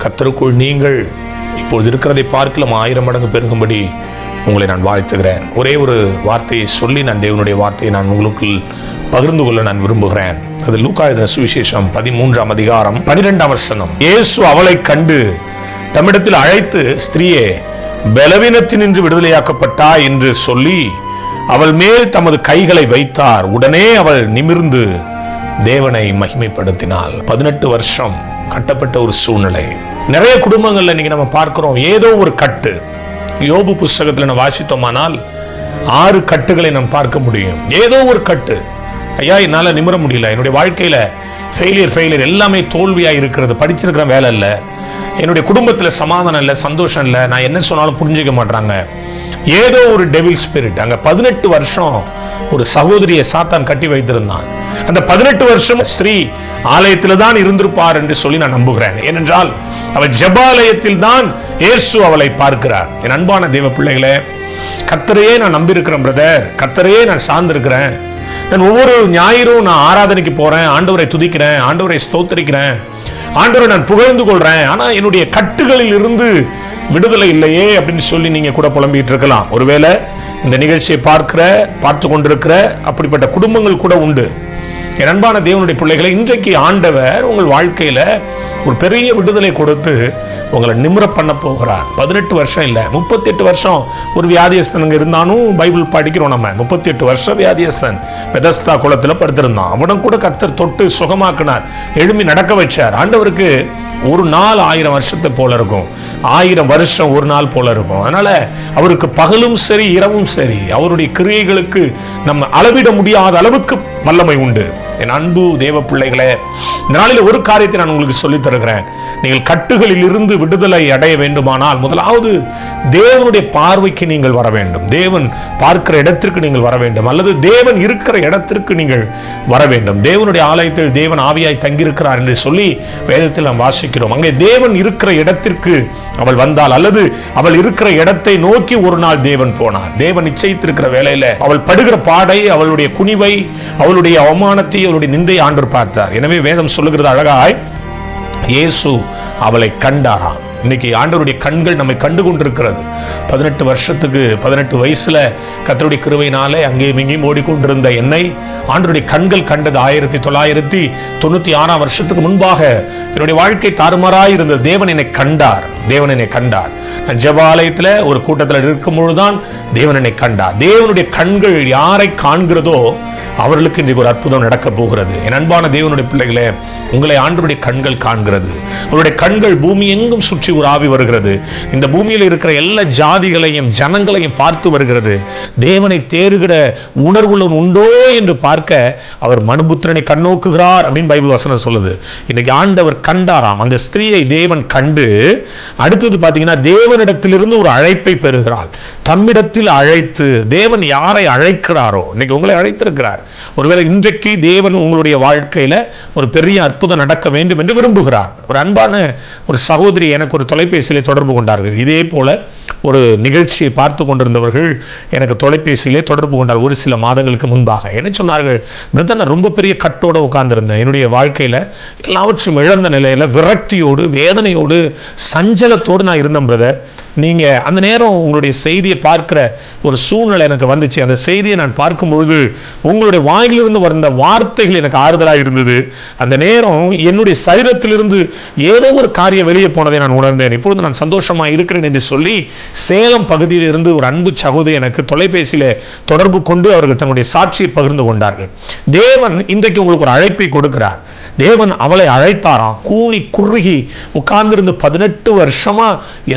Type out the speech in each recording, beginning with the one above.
கர்த்தருக்குள் நீங்கள் இப்பொழுது இருக்கிறதை பார்க்கலாம் 1000 மடங்கு பெருகும்படி உங்களை நான் வாழ்த்துகிறேன். ஒரே ஒரு வார்த்தையை சொல்லி நான் தேவனுடைய வார்த்தையை நான் உங்களுக்குள் பகிர்ந்து கொள்ள நான் விரும்புகிறேன். அது லூக்கா எழுதின சுவிசேஷம் 13ஆம் அதிகாரம் 12ஆம் வசனம். இயேசு அவளை கண்டு தம்மிடத்தில் அழைத்து, ஸ்திரீயே, பலவீனத்தினின்று விடுதலையாக்கப்பட்டா என்று சொல்லி அவள் மேல் தமது கைகளை வைத்தார். உடனே அவள் நிமிர்ந்து தேவனை மகிமைப்படுத்தினாள். 18 வருஷம் கட்டப்பட்ட ஒரு சூழ்நிலை. நிறைய குடும்பங்கள்ல இன்னைக்கு நம்ம பார்க்கிறோம், ஏதோ ஒரு கட்டு. யோபு புஸ்தகத்தில் நம்ம வாசித்தோமானால் 6 கட்டுகளை நாம் பார்க்க முடியும். ஏதோ ஒரு கட்டு. ஐயா, என்னால் நிமிர முடியல, என்னுடைய வாழ்க்கையில ஃபெயிலியர் எல்லாமே தோல்வியா இருக்கிறது, படிச்சிருக்கிற வேலை இல்லை, என்னுடைய குடும்பத்தில் சமாதானம் இல்லை, சந்தோஷம் இல்லை, நான் என்ன சொன்னாலும் புரிஞ்சுக்க மாட்டாங்க. ஏதோ ஒரு டெவில் ஸ்பிரிட். அங்க 18 வருஷம் ஒரு சகோதரியை சாத்தான் கட்டி வைத்திருந்தான். அந்த 18 வருஷம் ஸ்திரீ ஆலயத்தில் தான் இருந்திருப்பார் என்று சொல்லி நான் நம்புகிறேன். ஏனென்றால் அவள் ஜெபாலயத்தில் தான் இயேசு அவளை பார்க்கிறார். என் அன்பான தேவ பிள்ளைகளே, கர்த்தரையே நான் நம்பியிருக்கிறேன் பிரதர், கர்த்தரையே நான் சார்ந்திருக்கிறேன். நான் ஒவ்வொரு ஞாயிறும் நான் ஆராதனைக்கு போறேன், ஆண்டவரை துதிக்கிறேன், ஆண்டவரை ஸ்தோத்திரிக்கிறேன், ஆண்டவரை நான் புகழ்ந்து கொள்றேன். ஆனா என்னுடைய கட்டுகளில் இருந்து விடுதலை இல்லையே அப்படின்னு சொல்லி நீங்க கூட புலம்பிட்டு இருக்கலாம். ஒருவேளை இந்த நிகழ்ச்சியை பார்த்து கொண்டிருக்கிற அப்படிப்பட்ட குடும்பங்கள் கூட உண்டு. என் அன்பான தேவனுடைய பிள்ளைகளை, இன்றைக்கு ஆண்டவர் உங்கள் வாழ்க்கையில ஒரு பெரிய விடுதலை கொடுத்து உங்களை நிமிர பண்ண போகிறார். 18 வருஷம் இல்லை, 38 வருஷம் ஒரு வியாதியஸ்தன் இருந்தாலும் பைபிள் படிக்கிறோம் நம்ம. 38 வருஷம் வியாதியஸ்தன் பெதஸ்தா குளத்துல படுத்திருந்தான். அவனும் கூட கர்த்தர் தொட்டு சுகமாக்கினார், எழும்பி நடக்க வச்சார். ஆண்டவருக்கு ஒரு நாள் 1000 வருஷத்தை போல இருக்கும், 1000 வருஷம் ஒரு நாள் போல இருக்கும். அதனால அவருக்கு பகலும் சரி இரவும் சரி அவருடைய கிரியைகளுக்கு நம்ம அளவிட முடியாத அளவுக்கு வல்லமை உண்டு. என் அன்பு தேவ பிள்ளைகளே, நாளில் ஒரு காரியத்தை நான் உங்களுக்கு சொல்லித் தருகிறேன். நீங்கள் கட்டுகளில் இருந்து விடுதலை அடைய வேண்டுமானால் முதலாவது தேவனுடைய பார்வைக்கு நீங்கள் வர வேண்டும். தேவன் பார்க்கிற இடத்திற்கு நீங்கள் வர வேண்டும், அல்லது தேவன் இருக்கிற இடத்திற்கு நீங்கள் வர வேண்டும். தேவனுடைய ஆலயத்தில் தேவன் ஆவியாய் தங்கியிருக்கிறார் என்று சொல்லி வேதத்தில் நாம் வாசிக்கிறோம். அங்கே தேவன் இருக்கிற இடத்திற்கு அவள் வந்தால், அல்லது அவள் இருக்கிற இடத்தை நோக்கி ஒரு நாள் தேவன் போனார். தேவன் நிச்சயித்திருக்கிற வேளையில அவள் படுகிற பாடை, அவளுடைய குனிவை, அவளுடைய அவமானத்தை, அவளுடைய நிந்தை ஆண்டவர் பார்த்தார். எனவே வேதம் சொல்லுகிறது அழகாய், இயேசு அவளை கண்டாராம். இன்னைக்கு ஆண்டவருடைய கண்கள் நம்மை கண்டு கொண்டிருக்கிறது. 18 வயசுல கர்த்தருடைய கிருபையினாலே அங்கேயும் இங்கேயும் ஓடிக்கொண்டிருந்த என்னை ஆண்டவருடைய கண்கள் கண்டது 1996ஆம் வருஷத்துக்கு முன்பாக. என்னுடைய வாழ்க்கை தாறுமாறாய் இருந்தது. தேவன் என்னை கண்டார். நான் ஜெபாலயத்தில் ஒரு கூட்டத்தில் இருக்கும் பொழுதுதான் தேவன் என்னை கண்டார். தேவனுடைய கண்கள் யாரை காண்கிறதோ அவர்களுக்கு இன்றைக்கு ஒரு அற்புதம் நடக்க போகிறது. என் அன்பான தேவனுடைய பிள்ளைகளே, உங்களை ஆண்டவருடைய கண்கள் காண்கிறது. அவருடைய கண்கள் பூமி எங்கும் சுற்றி ஒரு ஆவி வருகிறது. இந்த பூமியில் இருக்கிற எல்லா ஜாதிகளையும் ஜனங்களையும் பார்த்து வருகிறது. தேவனை தேறுகிற உணர்வுள்ள உண்டோ என்று பார்க்க அவர் மனுபுத்திரனை கண்ணோக்குகிறார் அப்படின்னு பைபிள் வசனம் சொல்லுது. இன்னைக்கு ஆண்டவர் கண்டாராம். அந்த ஸ்திரீயை தேவன் கண்டு அடுத்தது பார்த்தீங்கன்னா தேவனிடத்திலிருந்து ஒரு அழைப்பை பெறுகிறாள். தம்மிடத்தில் அழைத்து, தேவன் யாரை அழைக்கிறாரோ, இன்னைக்கு உங்களை அழைத்திருக்கிறார். ஒருவேளை இன்றைக்கு தேவன் உங்களுடைய வாழ்க்கையில ஒரு பெரிய அற்புதம் நடக்க வேண்டும் என்று விரும்புகிறார். ஒரு அன்பான ஒரு சகோதரி எனக்கு ஒரு தொலைபேசியிலே தொடர்பு கொண்டார்கள். இதே போல ஒரு நிகழ்ச்சியை பார்த்து கொண்டிருந்தவர்கள் எனக்கு தொலைபேசியிலே தொடர்பு கொண்டார் ஒரு சில மாதங்களுக்கு முன்பாக. என்ன சொன்னார்கள், நான் ரொம்ப பெரிய கட்டோடு உட்கார்ந்திருந்தேன். என்னுடைய வாழ்க்கையில எல்லாவற்றையும் இழந்த நிலையில விரக்தியோடு, வேதனையோடு, சஞ்சலத்தோடு நான் இருந்தேன் பிரதர். நீங்க அந்த நேரம் உங்களுடைய செய்தியை பார்க்கிற ஒரு சூழ்நிலை எனக்கு வந்துச்சு. அந்த செய்தியை நான் பார்க்கும்பொழுது உங்களுடைய வாயிலிருந்து வந்த வார்த்தைகள் எனக்கு ஆறுதலாக இருந்தது. அந்த நேரம் என்னுடைய சரீரத்திலிருந்து ஏதோ ஒரு காரியம் வெளியே போனதை நான் உணர்ந்தேன். இப்பொழுது நான் சந்தோஷமாக இருக்கிறேன் என்று சொல்லி சேலம் பகுதியில் இருந்து ஒரு அன்பு சகோதரி எனக்கு தொலைபேசியில தொடர்பு கொண்டு அவர்கள் தன்னுடைய சாட்சியை பகிர்ந்து கொண்டார்கள். தேவன் இன்றைக்கு உங்களுக்கு ஒரு அழைப்பை கொடுக்கிறார். தேவன் அவளை அழைத்தாராம். கூனி குறுகி உட்கார்ந்திருந்து 18 வருஷமா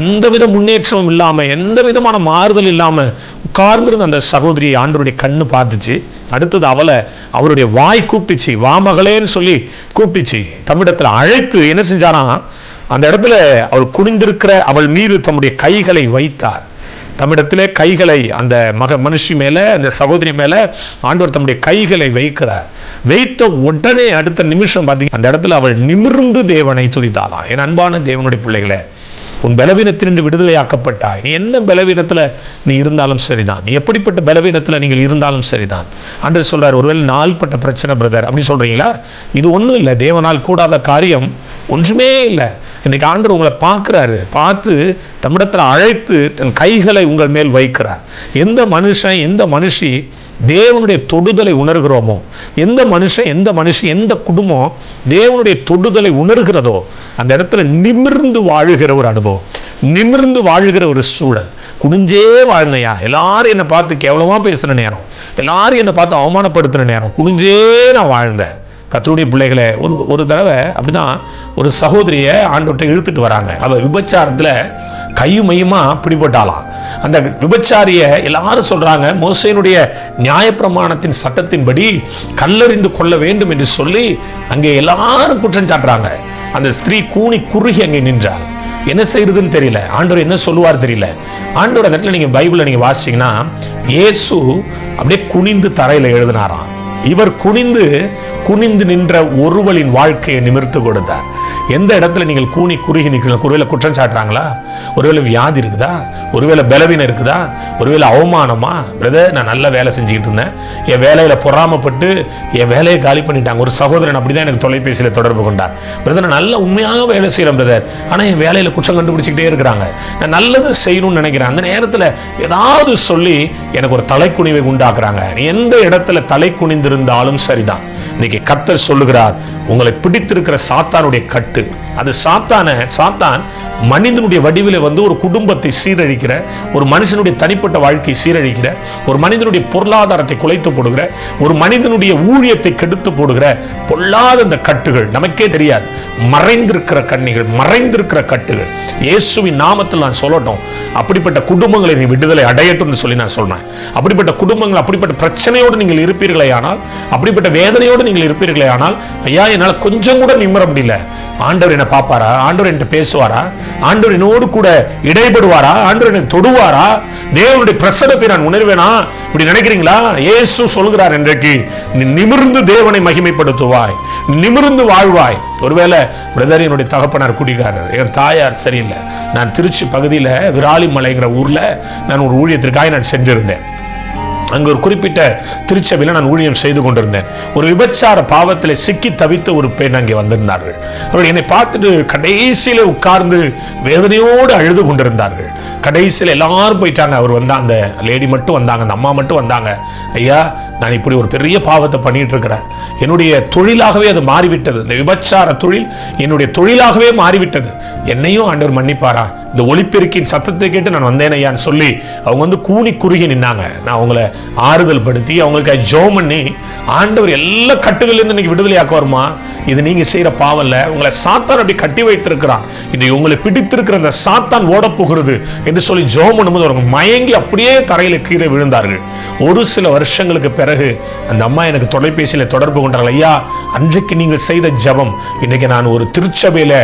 எந்தவித முன்னேற்றமும் இல்லாம, எந்த விதமான மாறுதல் இல்லாம உட்கார்ந்திருந்த அந்த சகோதரியை ஆண்டவருடைய கண்ணு பார்த்துச்சு. அடுத்தது அவருடைய வாய் கூப்பிட்டுச்சு, வா மகளேன்னு சொல்லி கூப்பிட்டுச்சு. தமிழத்துல அழைத்து என்ன செஞ்சாராம், அந்த இடத்துல அவள் குனிந்திருக்கிற அவள் மீது தம்முடைய கைகளை வைத்தார். தமிழத்திலே கைகளை அந்த மனுஷி மேல, அந்த சகோதரி மேல ஆண்டவர் தம்முடைய கைகளை வைக்கிறார். வைத்த உடனே அடுத்த நிமிஷம் பார்த்தீங்க, அந்த இடத்துல அவள் நிமிர்ந்து தேவனை துதித்தாளாம். என் அன்பான தேவனுடைய பிள்ளைகளே, உன் பலவீனத்தினின்று விடுதலையாக்கப்பட்டாய். நீ என்ன பலவீனத்தில் நீ இருந்தாலும் சரிதான், நீ எப்படிப்பட்ட பலவீனத்தில் நீங்கள் இருந்தாலும் சரிதான். ஆண்டவர் சொல்றார், ஒருவேளை நாள்பட்ட பிரச்சனை பிரதர் அப்படின்னு சொல்றீங்களா? இது ஒன்றும் இல்லை, தேவனால் கூடாத காரியம் ஒன்றுமே இல்லை. இன்னைக்கு ஆண்டவர் உங்களை பார்க்குறாரு, பார்த்து தமிழத்தில் அழைத்து தன் கைகளை உங்கள் மேல் வைக்கிறார். எந்த மனுஷன் எந்த மனுஷி தேவனுடைய தொடுதலை உணர்கிறோமோ, எந்த மனுஷன் எந்த மனுஷி எந்த குடும்பம் தேவனுடைய தொடுதலை உணர்கிறதோ அந்த இடத்துல நிமிர்ந்து வாழுகிற ஒரு அனுபவம், நிமிர்ந்து வாழுகிற ஒரு சூழல். குனிஞ்சே வாழ்ந்தையா, எல்லாரும் என்னை பார்த்து கேவலமாக பேசுகிற நேரம், எல்லாரும் என்னை பார்த்து அவமானப்படுத்துகிற நேரம், குனிஞ்சே நான் வாழ்ந்தேன். கர்த்தருடைய பிள்ளைகளை, ஒரு தடவை அப்படிதான் ஒரு சகோதரியை ஆண்டவர்கிட்ட இழுத்துட்டு வராங்க. அவள் விபச்சாரத்தில் கையும் மையுமா பிடிபட்டாலாம். அந்த விபச்சாரிய எல்லாரும் சொல்றாங்க, மோசேயினுடைய நியாயப்பிரமாணத்தின் சட்டத்தின்படி கல்லறிந்து கொள்ள வேண்டும் என்று சொல்லி அங்கே எல்லாரும் குற்றம் சாட்டுறாங்க. அந்த ஸ்திரீ கூனி குறுகி அங்கே நின்றார். என்ன செய்யறதுன்னு தெரியல, ஆண்டவர் என்ன சொல்லுவார் தெரியல. ஆண்டவர் அந்த இடத்துல நீங்க பைபிளை நீங்க வாசிச்சீங்கன்னா, இயேசு அப்படியே குனிந்து தரையில எழுதினாராம். இவர் குனிந்து நின்ற ஒருவளின் வாழ்க்கையை நிமிர்த்து கொடுத்தார். எந்த இடத்துல நீங்கள் கூனி குறுகி நிற்கிறீங்க? ஒருவேளை குற்றம் சாட்டுறாங்களா? ஒருவேளை வியாதி இருக்குதா? ஒருவேளை பலவீனம் இருக்குதா? ஒருவேளை அவமானமா? பிரதர், நான் நல்ல வேலை செஞ்சுக்கிட்டு இருந்தேன், என் வேலையில் பொறாமப்பட்டு என் வேலையை காலி பண்ணிட்டாங்க. ஒரு சகோதரன் அப்படிதான் எனக்கு தொலைபேசியில் தொடர்பு கொண்டார். பிரதர், நான் நல்ல உண்மையாக வேலை செய்கிறேன் பிரதர், ஆனால் என் வேலையில் குற்றம் கண்டுபிடிச்சிக்கிட்டே இருக்கிறாங்க. நான் நல்லது செய்யணும்னு நினைக்கிறேன், அந்த நேரத்தில் ஏதாவது சொல்லி எனக்கு ஒரு தலைக்குனிவை உண்டாக்குறாங்க. எந்த இடத்துல தலை குனிந்திருந்தாலும் சரிதான். இன்னைக்கு கர்த்தர் சொல்லுகிறார், உங்களை பிடித்திருக்கிற சாத்தானுடைய கட்டு, அது சாத்தான் மனிதனுடைய வடிவில் வந்து ஒரு குடும்பத்தை சீரழிக்கிற, ஒரு மனுஷனுடைய தனிப்பட்ட வாழ்க்கையை சீரழிக்கிற, ஒரு மனிதனுடைய பொருளாதாரத்தை குலைத்து போடுகிற, ஒரு மனிதனுடைய ஊழியத்தை கெடுத்து போடுகிற பொல்லாத இந்த கட்டுகள் நமக்கே தெரியாது. மறைந்திருக்கிற கண்ணிகள், மறைந்திருக்கிற கட்டுகள் இயேசுவின் நாமத்தில் நான் சொல்லட்டும், அப்படிப்பட்ட குடும்பங்களை நீ விடுதலை அடையட்டும் சொல்லி நான் சொல்றேன். அப்படிப்பட்ட குடும்பங்கள், அப்படிப்பட்ட பிரச்சனையோடு நீங்கள் இருப்பீர்களே ஆனால், அப்படிப்பட்ட வேதனையோடு நீங்கள் இருப்பீர்களே ஆனால், ஐயா என்னால் கொஞ்சம் கூட நிம்மற முடியல, ஆண்டவர் என்ன பார்ப்பாரா? ஆண்டவர் என்கிட்ட பேசுவாரா? ஆண்டவர் என்னோடு கூட இடைபடுவாரா? ஆண்டவர் என்னை தொடுவாரா? தேவனுடைய பிரசன்னத்தை நான் உணர்வேனா? இப்படி நினைக்கிறீங்களா? இயேசு சொல்கிறார், இன்றைக்கு நீ நிமிர்ந்து தேவனை மகிமைப்படுத்துவாய், நிமிர்ந்து வாழ்வாய். ஒருவேளை பிரதர், என்னுடைய தகப்பனார் குடிகாரர், என் தாயார் சரியில்லை, நான் திருச்சி பகுதியில் விராலிமலைங்கிற ஊரில் நான் ஒரு ஊழியத்திற்காக நான் சென்றிருந்தேன். அங்கு ஒரு குறிப்பிட்ட திருச்சபையில் நான் ஊழியம் செய்து கொண்டிருந்தேன். ஒரு விபச்சார பாவத்தில் சிக்கி தவித்த ஒரு பெண் அங்கே வந்திருந்தார்கள். அவர்கள் என்னை பார்த்துட்டு கடைசியில் உட்கார்ந்து வேதனையோடு அழுது கொண்டிருந்தார்கள். கடைசியில் எல்லாரும் போயிட்டாங்க. அவர் வந்தா, அந்த லேடி மட்டும் வந்தாங்க, அந்த அம்மா மட்டும் வந்தாங்க. ஐயா, நான் இப்படி ஒரு பெரிய பாவத்தை பண்ணிட்டு இருக்கிறேன், என்னுடைய தொழிலாகவே அது மாறிவிட்டது, இந்த விபச்சார தொழில் என்னுடைய தொழிலாகவே மாறிவிட்டது, என்னையும் ஆண்டவர் மன்னிப்பாரா? இந்த ஒலிபெருக்கின் சத்தத்தை கேட்டு நான் வந்தேன் ஐயான்னு சொல்லி அவங்க வந்து கூனி குறுகி நின்னாங்க. நான் அவங்கள ஆறுதல் படுத்தி அவங்களுக்கு ஜெபம் பண்ணி, ஆண்டவர் எல்லா கட்டுகளிலிருந்து இன்னைக்கு விடுதலையாக்க வருமா? இது நீங்க செய்யற பாவம் இல்ல, உங்களை சாத்தான் அப்படி கட்டி வைத்திருக்கிறான், இது உங்களை பிடித்திருக்கிற அந்த சாத்தான் ஓட போகிறது என்று சொல்லி ஜெபம் பண்ணும்போது அவங்க மயங்கி அப்படியே தரையில கீழே விழுந்தார்கள். ஒரு சில வருஷங்களுக்கு பிறகு அந்த அம்மா எனக்கு தொலைபேசியில் தொடர்பு கொண்டார்கள். ஐயா, அன்றைக்கு நீங்கள் செய்த ஜெபம், இன்னைக்கு நான் ஒரு திருச்சபையில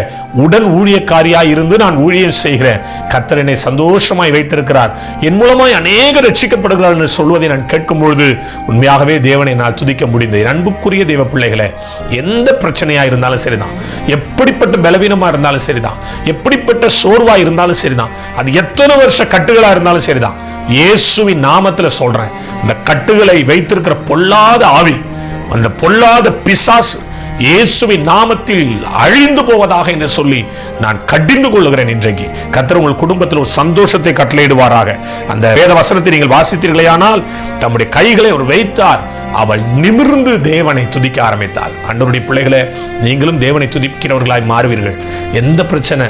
உடன் ஊழியக்காரியா இருந்து நான் ஊழியம் செய்கிறேன், கர்த்தர் என்னை சந்தோஷமாய் வைத்திருக்கிறார், என் மூலமாய் அநேக ரட்சிக்கப்படுகிறார் என்று சொல்வதை நான் கேட்கும் பொழுது உண்மையாகவே தேவனை நான் துதிக்க முடிந்தது. அன்புக்குரிய தேவ பிள்ளைகளை, எந்த பிரச்சனையா இருந்தாலும் சரிதான், எப்படிப்பட்ட பலவீனமா இருந்தாலும் சரிதான், எப்படிப்பட்ட சோர்வா இருந்தாலும் சரிதான், அது எத்தனை வருஷ கட்டுகளா இருந்தாலும் சரிதான், இயேசுவின் நாமத்துல சொல்றேன், இந்த கட்டுகளை வைத்திருக்கிற பொல்லாத ஆவி, அந்த பொல்லாத பிசாசு இயேசுவின் நாமத்தில் அழிந்து போவதாக என்று சொல்லி நான் கடிந்து கொள்ளுகிறேன். இன்றைக்கு கர்த்தர் உங்கள் குடும்பத்தில் ஒரு சந்தோஷத்தை கட்டளையிடுவாராக. அந்த வேத வசனத்தை நீங்கள் வாசித்தீர்களேயானால், தம்முடைய கைகளை அவர் வைத்தார், அவள் நிமிர்ந்து தேவனை துதிக்க ஆரம்பித்தாள். ஆண்டவருடைய பிள்ளைகளை, நீங்களும் தேவனை துதிக்கிறவர்களாய் மாறுவீர்கள். எந்த பிரச்சனை,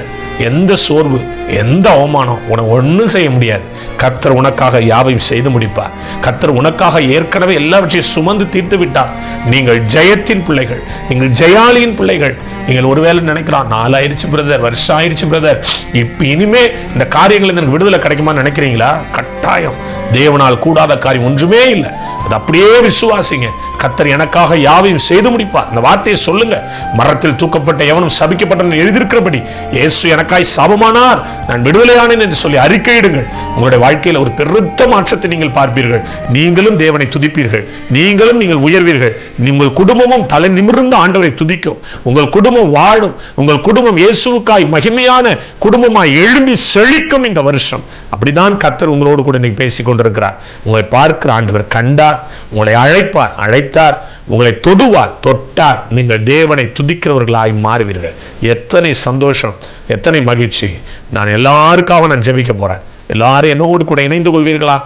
எந்த சோர்வு, எந்த அவமானம் உனக்கு ஒன்றும் செய்ய முடியாது. கர்த்தர் உனக்காக யாவையும் செய்து முடிப்பார். கர்த்தர் உனக்காக ஏற்கனவே எல்லாவற்றையும் சுமந்து தீர்த்து விட்டார். நீங்கள் ஜெயத்தின் பிள்ளைகள், நீங்கள் ஜெயாலியின் பிள்ளைகள். நீங்கள் ஒருவேளை நினைக்கலாம், 4 ஆயிடுச்சு பிரதர், வருஷம் ஆயிடுச்சு பிரதர், இப்ப இனிமே இந்த காரியங்கள் எனக்கு விடுதலை கிடைக்குமான்னு நினைக்கிறீங்களா? கட்டாயம் தேவனால் கூடாத காரியம் ஒன்றுமே இல்லை. அது அப்படியே விசுவாசிங்க. கர்த்தர் எனக்காக யாவையும் செய்து முடிப்பார். அந்த வார்த்தையை சொல்லுங்க. மரத்தில் தூக்கப்பட்ட எவனும் சபிக்கப்பட்ட எழுதியிருக்கிறபடி, இயேசு எனக்காய் சாபமானார், நான் விடுதலையானேன் என்று சொல்லி அறிக்கையிடுங்கள். உங்களுடைய வாழ்க்கையில் ஒரு பெருத்த மாற்றத்தை நீங்கள் பார்ப்பீர்கள். நீங்களும் தேவனை துதிப்பீர்கள், நீங்கள் உயர்வீர்கள். உங்கள் குடும்பமும் தலை நிமிர்ந்த ஆண்டவரை துதிக்கும். உங்கள் குடும்பம் வாழும். உங்கள் குடும்பம் இயேசுவுக்காய் மகிமையான குடும்பமாய் எழும்பி செழிக்கும் இந்த வருஷம். அப்படிதான் கர்த்தர் உங்களோடு கூட இன்னைக்கு பேசிக் கொண்டிருக்கிறார். உங்களை பார்க்கிற ஆண்டவர் கண்டார், உங்களை அழைப்பார், அழைத்தார், உங்களை தொடுவார், தொட்டார். நீங்கள் தேவனை துதிக்கிறவர்களாய் மாறுவீர்கள். எத்தனை சந்தோஷம், எத்தனை மகிழ்ச்சி. நான் எல்லாருக்காக நான் ஜெபிக்க போறேன். எல்லாரும் என்னோடு கூட இணைந்து கொள்வீர்களா?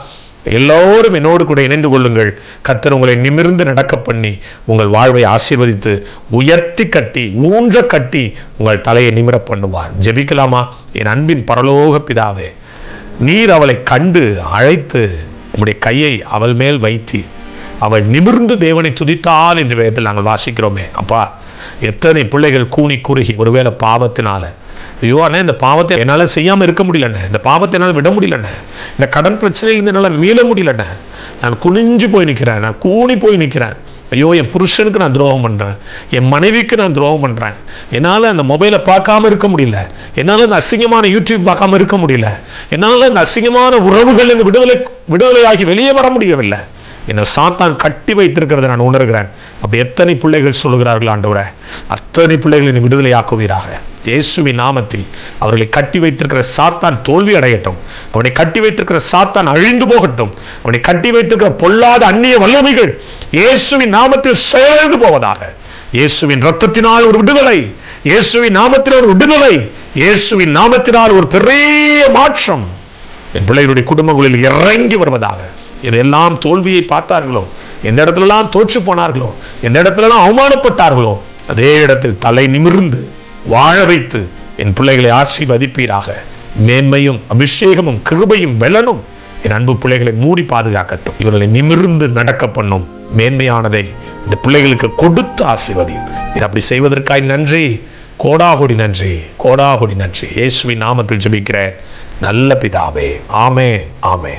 எல்லோரும் என்னோடு கூட இணைந்து கொள்ளுங்கள். கர்த்தர் உங்களை நிமிர்ந்து நடக்க பண்ணி உங்கள் வாழ்வை ஆசீர்வதித்து உயர்த்தி கட்டி ஊன்ற கட்டி உங்கள் தலையை நிமிர பண்ணுவார். ஜெபிக்கலாமா? என் அன்பின் பரலோக பிதாவே, நீர் அவளை கண்டு அழைத்து உம்முடைய கையை அவள் மேல் வைத்தி அவள் நிமிர்ந்து தேவனை துதித்தாள் என்று வேதத்தில் நாங்கள் வாசிக்கிறோமே. அப்பா, எத்தனை பிள்ளைகள் கூனி குறுகி ஒருவேளை பாவத்தினால, ஐயோ அண்ணா இந்த பாவத்தை என்னால் செய்யாமல் இருக்க முடியலண்ணே, இந்த பாவத்தை என்னால் விட முடியலண்ணே, இந்த கடன் பிரச்சனையிலிருந்து என்னால் மீள முடியலண்ணே, நான் குனிஞ்சு போய் நிற்கிறேன், நான் கூனி போய் நிற்கிறேன், ஐயோ என் புருஷனுக்கு நான் துரோகம் பண்ணுறேன், என் மனைவிக்கு நான் துரோகம் பண்ணுறேன், என்னால் அந்த மொபைலை பார்க்காம இருக்க முடியல, என்னால் இந்த அசிங்கமான யூடியூப் பார்க்காம இருக்க முடியல, என்னால் இந்த அசிங்கமான உறவுகள் இந்த விடுதலையாகி வெளியே வர முடியவில்லை, என்னை சாத்தான் கட்டி வைத்திருக்கிறத நான் உணர்கிறேன். அப்படி எத்தனை பிள்ளைகள் சொல்லுகிறார்கள் ஆண்டவரே, அத்தனை பிள்ளைகளை விடுதலையாக்குவீராக. இயேசுவின் நாமத்தில் அவர்களை கட்டி வைத்திருக்கிற சாத்தான் தோல்வி அடையட்டும். அவனை கட்டி வைத்திருக்கிற சாத்தான் அழிந்து போகட்டும். அவனை கட்டி வைத்திருக்கிற பொல்லாத அந்நிய வல்லமைகள் இயேசுவின் நாமத்தில் செயல்பட்டு போவதாக. இயேசுவின் இரத்தத்தினால் ஒரு விடுதலை, இயேசுவின் நாமத்தில் ஒரு விடுதலை, இயேசுவின் நாமத்தினால் ஒரு பெரிய மாற்றம் என் பிள்ளைகளுடைய குடும்பங்களில் இறங்கி வருவதாக. இதெல்லாம் தோல்வியை பார்த்தார்களோ, எந்த இடத்துலலாம் தோற்று போனார்களோ, எந்த இடத்துலலாம் அவமானப்பட்டார்களோ, அதே இடத்தில் தலை நிமிர்ந்து வாழ வைத்து என் பிள்ளைகளை ஆசீர்வதிப்பீராக. மேன்மையும் அபிஷேகமும் கிருபையும் வெல்லனும் என் அன்பு பிள்ளைகளை மூடி பாதுகாக்கட்டும். இவர்களை நிமிர்ந்து நடக்க பண்ணும் மேன்மையானதை இந்த பிள்ளைகளுக்கு கொடுத்து ஆசீர்வதியும். இது அப்படி செய்வதற்காக நன்றி, கோடாகோடி நன்றி, கோடாகோடி நன்றி. இயேசுவின் நாமத்தில் ஜெபிக்கிறேன் நல்ல பிதாவே. ஆமே, ஆமே.